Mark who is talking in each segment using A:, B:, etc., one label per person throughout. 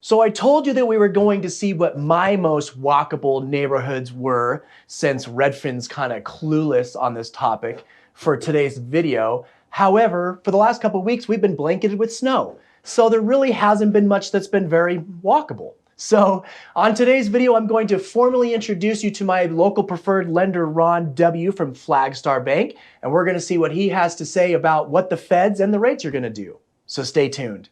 A: So I told you that we were going to see what my most walkable neighborhoods were, since Redfin's kind of clueless on this topic for today's video. However, for the last couple of weeks, we've been blanketed with snow. So there really hasn't been much that's been very walkable. So on today's video, I'm going to formally introduce you to my local preferred lender, Ron W. from Flagstar Bank, and we're going to see what he has to say about what the feds and the rates are going to do. So stay tuned.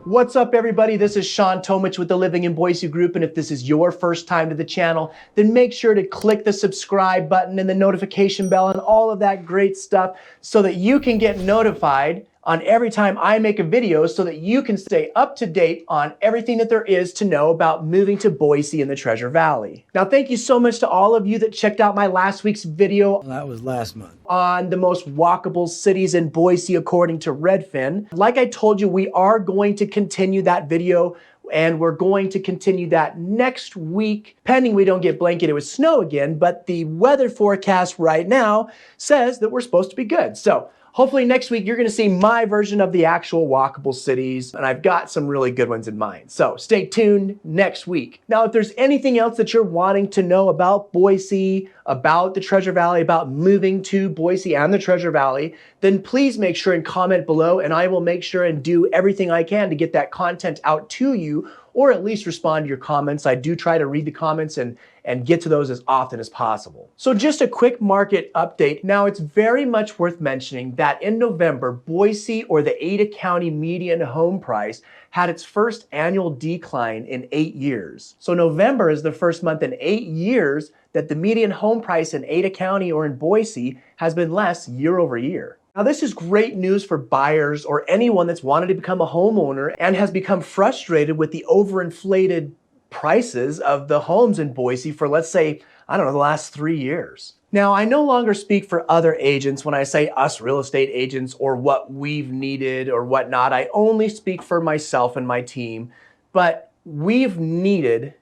A: What's up, everybody? This is Shawn Tomich with the Living in Boise Group, and if this is your first time to the channel, then make sure to click the subscribe button and the notification bell and all of that great stuff so that you can get notified on every time I make a video, so that you can stay up to date on everything that there is to know about moving to Boise in the Treasure Valley. Now, thank you so much to all of you that checked out my last week's video.
B: That was last month.
A: On the most walkable cities in Boise according to Redfin. Like I told you, we are going to continue that video, and we're going to continue that next week, pending we don't get blanketed with snow again, but the weather forecast right now says that we're supposed to be good. So hopefully next week you're going to see my version of the actual walkable cities, and I've got some really good ones in mind. So stay tuned next week. Now, if there's anything else that you're wanting to know about Boise, about the Treasure Valley, about moving to Boise and the Treasure Valley, then please make sure and comment below, and I will make sure and do everything I can to get that content out to you, or at least respond to your comments. I do try to read the comments and get to those as often as possible. So just a quick market update. Now, it's very much worth mentioning that in November, Boise, or the Ada County median home price, had its first annual decline in 8 years. So November is the first month in 8 years that the median home price in Ada County or in Boise has been less year over year. Now, this is great news for buyers or anyone that's wanted to become a homeowner and has become frustrated with the overinflated prices of the homes in Boise for, let's say, I don't know, the last 3 years. Now, I no longer speak for other agents when I say us real estate agents or what we've needed or whatnot. I only speak for myself and my team, but we've needed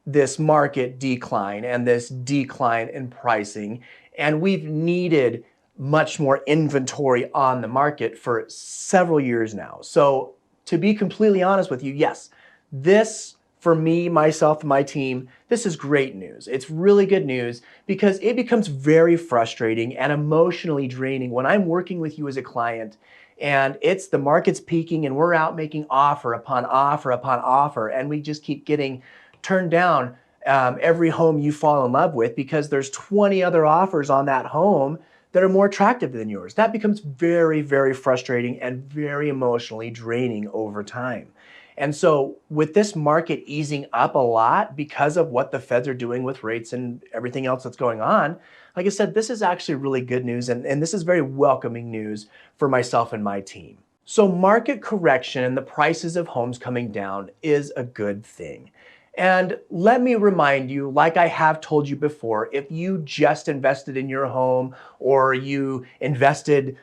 A: this market decline and this decline in pricing, and we've needed much more inventory on the market for several years now. So to be completely honest with you, yes, this, for me, myself, and my team, this is great news. It's really good news because it becomes very frustrating and emotionally draining when I'm working with you as a client and it's the market's peaking and we're out making offer upon offer upon offer, and we just keep getting turned down every home you fall in love with because there's 20 other offers on that home that are more attractive than yours. That becomes very, very frustrating and very emotionally draining over time. And so with this market easing up a lot because of what the feds are doing with rates and everything else that's going on, like I said, this is actually really good news, and this is very welcoming news for myself and my team. So market correction and the prices of homes coming down is a good thing. And let me remind you, like I have told you before, if you just invested in your home or you invested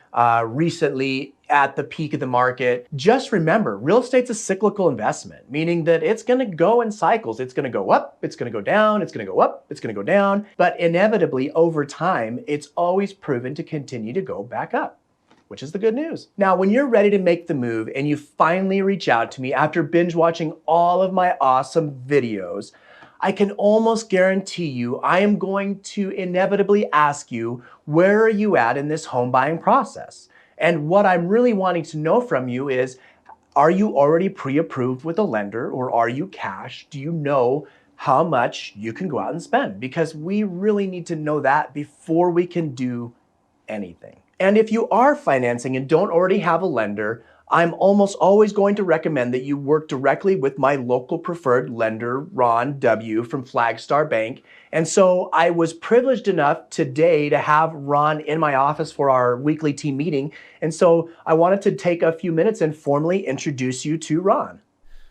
A: recently at the peak of the market, just remember, real estate's a cyclical investment, meaning that it's going to go in cycles. It's going to go up, it's going to go down, it's going to go up, it's going to go down. But inevitably, over time, it's always proven to continue to go back up, which is the good news. Now, when you're ready to make the move and you finally reach out to me after binge watching all of my awesome videos, I can almost guarantee you I am going to inevitably ask you, where are you at in this home buying process? And what I'm really wanting to know from you is, are you already pre-approved with a lender, or are you cash? Do you know how much you can go out and spend? Because we really need to know that before we can do anything. And if you are financing and don't already have a lender, I'm almost always going to recommend that you work directly with my local preferred lender, Ron W. from Flagstar Bank. And so I was privileged enough today to have Ron in my office for our weekly team meeting. And so I wanted to take a few minutes and formally introduce you to Ron.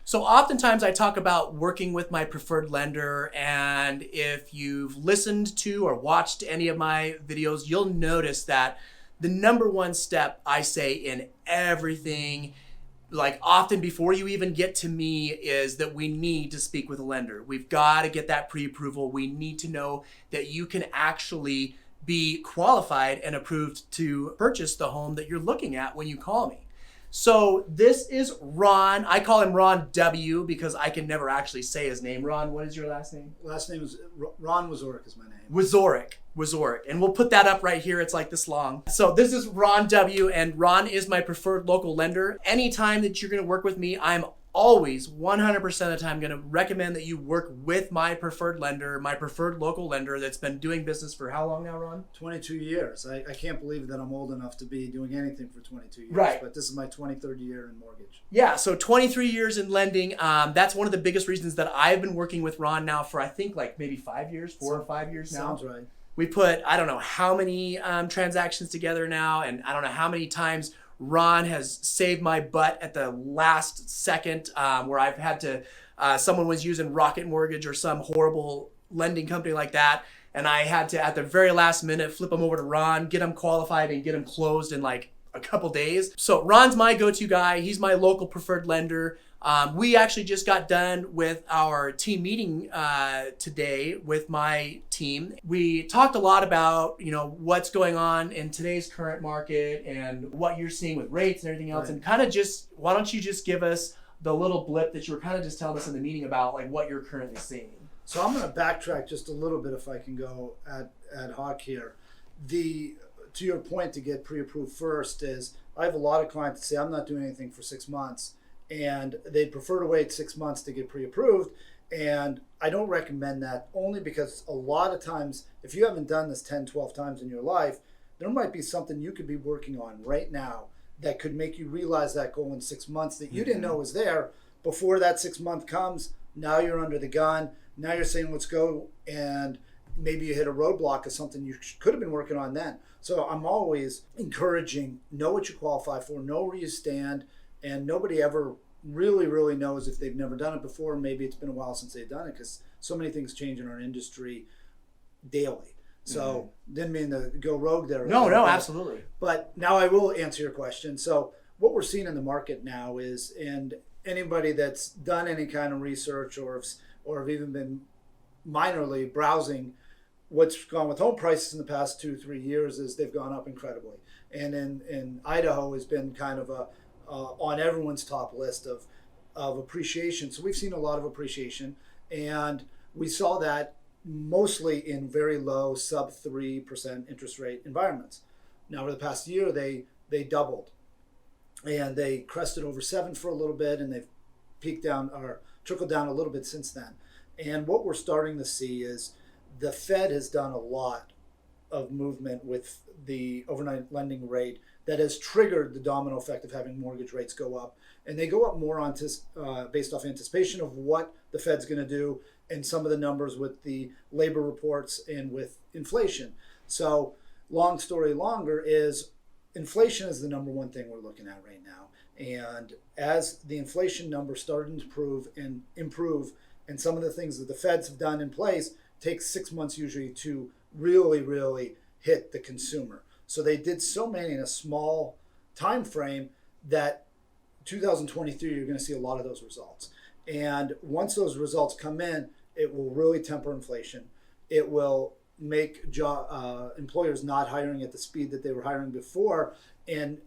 A: So oftentimes I talk about working with my preferred lender, and if you've listened to or watched any of my videos, you'll notice that the number one step I say in everything like often before you even get to me is that we need to speak with a lender. We've got to get that pre-approval. We need to know that you can actually be qualified and approved to purchase the home that you're looking at when you call me. So this is Ron. I call him Ron W because I can never actually say his name. Ron, what is your last name?
B: Last name is Ron Wazorek is my name.
A: Wazorek. And we'll put that up right here. It's like this long. So this is Ron W, and Ron is my preferred local lender. Anytime that you're going to work with me, I'm always 100% of the time going to recommend that you work with my preferred lender, my preferred local lender that's been doing business for how long now, Ron?
B: 22 years. I can't believe that I'm old enough to be doing anything for 22 years.
A: Right.
B: But this is my 23rd year in mortgage.
A: Yeah, so 23 years in lending. That's one of the biggest reasons that I've been working with Ron now for I think like maybe 5 years, 4 or 5 years now.
B: Sounds right.
A: We put, I don't know how many transactions together now, and I don't know how many times Ron has saved my butt at the last second where I've had to, someone was using Rocket Mortgage or some horrible lending company like that, and I had to, at the very last minute, flip them over to Ron, get them qualified, and get them closed in like a couple days. So Ron's my go-to guy. He's my local preferred lender. We actually just got done with our team meeting today with my team. We talked a lot about, what's going on in today's current market and what you're seeing with rates and everything else. Right. And kind of just, why don't you just give us the little blip that you were kind of just telling us in the meeting about like what you're currently seeing.
B: So I'm going to backtrack just a little bit if I can go ad hoc here. To your point, to get pre-approved first is I have a lot of clients that say I'm not doing anything for 6 months. And they'd prefer to wait 6 months to get pre-approved. And I don't recommend that only because a lot of times, if you haven't done this 10, 12 times in your life, there might be something you could be working on right now that could make you realize that goal in 6 months that you didn't know was there before that 6 month comes. Now you're under the gun. Now you're saying, let's go. And maybe you hit a roadblock of something you could have been working on then. So I'm always encouraging, know what you qualify for, know where you stand. And nobody ever really knows if they've never done it before. Maybe it's been a while since they've done it because so many things change in our industry daily. So didn't mean to go rogue there.
A: No, absolutely.
B: But now I will answer your question. So what we're seeing in the market now is, and anybody that's done any kind of research or have even been minorly browsing what's gone with home prices in the past 2-3 years is they've gone up incredibly. And in Idaho has been kind of on everyone's top list of appreciation. So we've seen a lot of appreciation, and we saw that mostly in very low sub 3% interest rate environments. Now over the past year, they doubled, and they crested over 7 for a little bit, and they've peaked down or trickled down a little bit since then. And what we're starting to see is the Fed has done a lot of movement with the overnight lending rate that has triggered the domino effect of having mortgage rates go up. And they go up more on based off anticipation of what the Fed's going to do and some of the numbers with the labor reports and with inflation. So long story longer is inflation is the number one thing we're looking at right now. And as the inflation numbers starting to improve, and some of the things that the Feds have done in place takes 6 months usually to really hit the consumer. So they did so many in a small time frame that 2023 you're going to see a lot of those results. And once those results come in, it will really temper inflation. It will make employers not hiring at the speed that they were hiring before and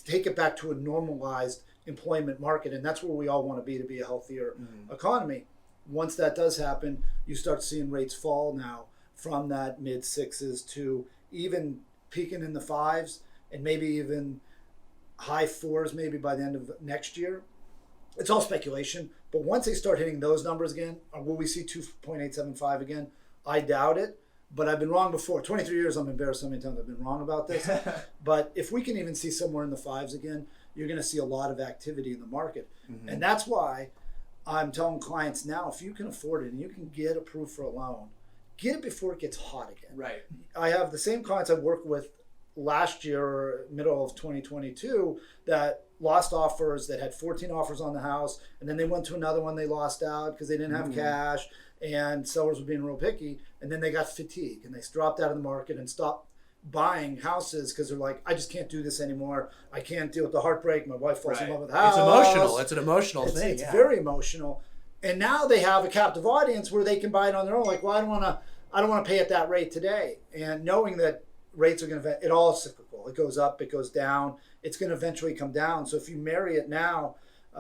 B: take it back to a normalized employment market. And that's where we all want to be a healthier economy. Once that does happen, you start seeing rates fall now from that mid 6s to even peaking in the 5s and maybe even high 4s maybe by the end of next year. It's all speculation, but once they start hitting those numbers again, will we see 2.875 again? I doubt it, but I've been wrong before. 23 years, I'm embarrassed how many times I've been wrong about this. But if we can even see somewhere in the 5s again, you're going to see a lot of activity in the market. And that's why I'm telling clients now, if you can afford it and you can get approved for a loan, get it before it gets hot again.
A: Right.
B: I have the same clients I've worked with last year, middle of 2022, that lost offers, that had 14 offers on the house, and then they went to another one they lost out because they didn't have cash, and sellers were being real picky, and then they got fatigued, and they dropped out of the market and stopped buying houses because they're like, I just can't do this anymore. I can't deal with the heartbreak. My wife falls in love with the house.
A: It's emotional. It's an emotional thing.
B: It's very emotional. And now they have a captive audience where they can buy it on their own. Like, well, I don't want to pay at that rate today. And knowing that rates are going to, it all is cyclical. It goes up, it goes down. It's going to eventually come down. So if you marry it now,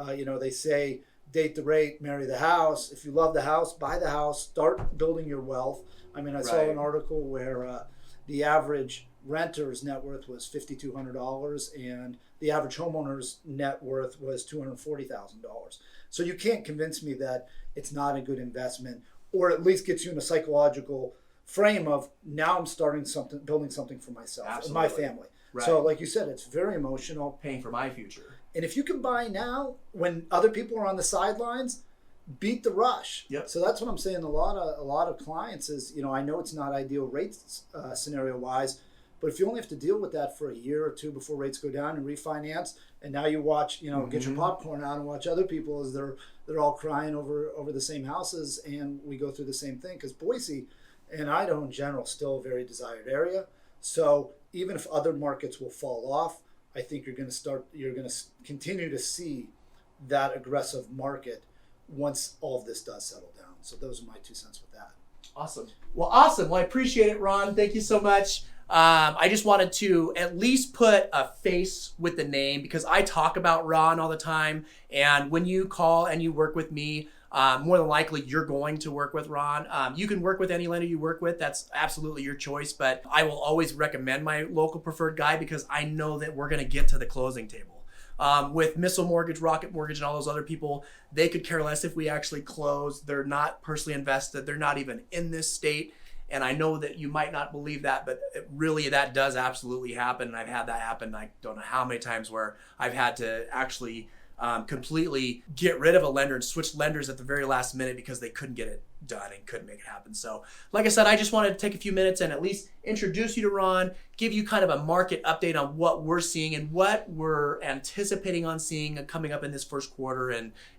B: they say date the rate, marry the house. If you love the house, buy the house, start building your wealth. I mean, I saw an article where the average renter's net worth was $5,200 and the average homeowner's net worth was $240,000. So you can't convince me that it's not a good investment, or at least gets you in a psychological frame of now I'm starting something, building something for myself and my family. Right. So like you said, it's very emotional.
A: Paying for my future.
B: And if you can buy now when other people are on the sidelines, beat the rush.
A: Yep.
B: So that's what I'm saying. A lot of clients is, I know it's not ideal rates scenario wise, but if you only have to deal with that for a year or two before rates go down and refinance, and now you watch, get your popcorn out and watch other people as they're all crying over the same houses, and we go through the same thing, because Boise and Idaho in general still a very desired area. So even if other markets will fall off, I think you're going to continue to see that aggressive market once all of this does settle down. So those are my 2 cents with that.
A: Awesome. Well, I appreciate it, Ron. Thank you so much. I just wanted to at least put a face with the name, because I talk about Ron all the time. And when you call and you work with me, more than likely you're going to work with Ron. You can work with any lender you work with. That's absolutely your choice. But I will always recommend my local preferred guy, because I know that we're going to get to the closing table. With Missile Mortgage, Rocket Mortgage, and all those other people, they could care less if we actually close. They're not personally invested. They're not even in this state. And I know that you might not believe that, but really that does absolutely happen. And I've had that happen, I don't know how many times, where I've had to actually completely get rid of a lender and switch lenders at the very last minute because they couldn't get it done and couldn't make it happen. So like I said, I just wanted to take a few minutes and at least introduce you to Ron, give you kind of a market update on what we're seeing and what we're anticipating on seeing coming up in this first quarter,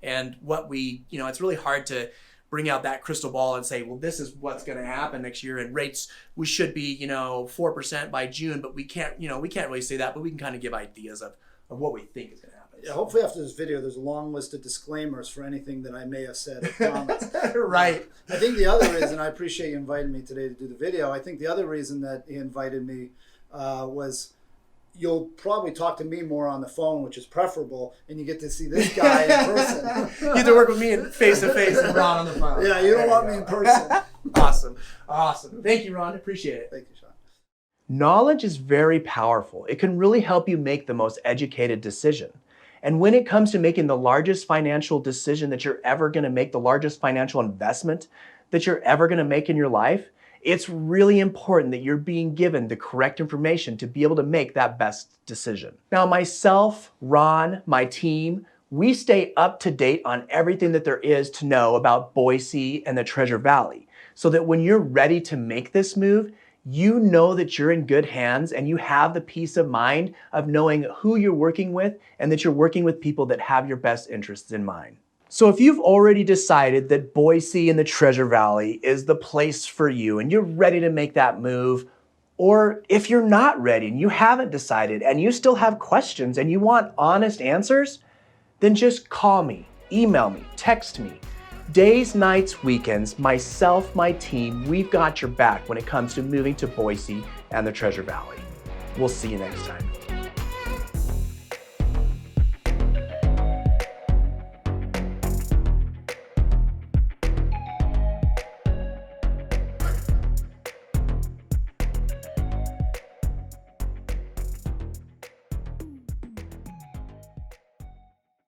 A: and what we, it's really hard to bring out that crystal ball and say, well, this is what's going to happen next year, and rates, we should be 4% by June, but we can't really say that, but we can kind of give ideas of what we think is going to happen.
B: Yeah, hopefully after this video, there's a long list of disclaimers for anything that I may have said or comments.
A: Right.
B: I think the other reason, I appreciate you inviting me today to do the video. I think the other reason that he invited me was you'll probably talk to me more on the phone, which is preferable, and you get to see this guy in person.
A: You get to work with me face to face and Ron on the phone.
B: Yeah, you don't want me in person.
A: Awesome. Thank you, Ron. Appreciate it.
B: Thank you, Shawn.
A: Knowledge is very powerful. It can really help you make the most educated decision. And when it comes to making the largest financial decision that you're ever going to make, the largest financial investment that you're ever going to make in your life, it's really important that you're being given the correct information to be able to make that best decision. Now, myself, Ron, my team, we stay up to date on everything that there is to know about Boise and the Treasure Valley, so that when you're ready to make this move, you know that you're in good hands and you have the peace of mind of knowing who you're working with and that you're working with people that have your best interests in mind. So if you've already decided that Boise and the Treasure Valley is the place for you and you're ready to make that move, or if you're not ready and you haven't decided and you still have questions and you want honest answers, then just call me, email me, text me. Days, nights, weekends, myself, my team, we've got your back when it comes to moving to Boise and the Treasure Valley. We'll see you next time.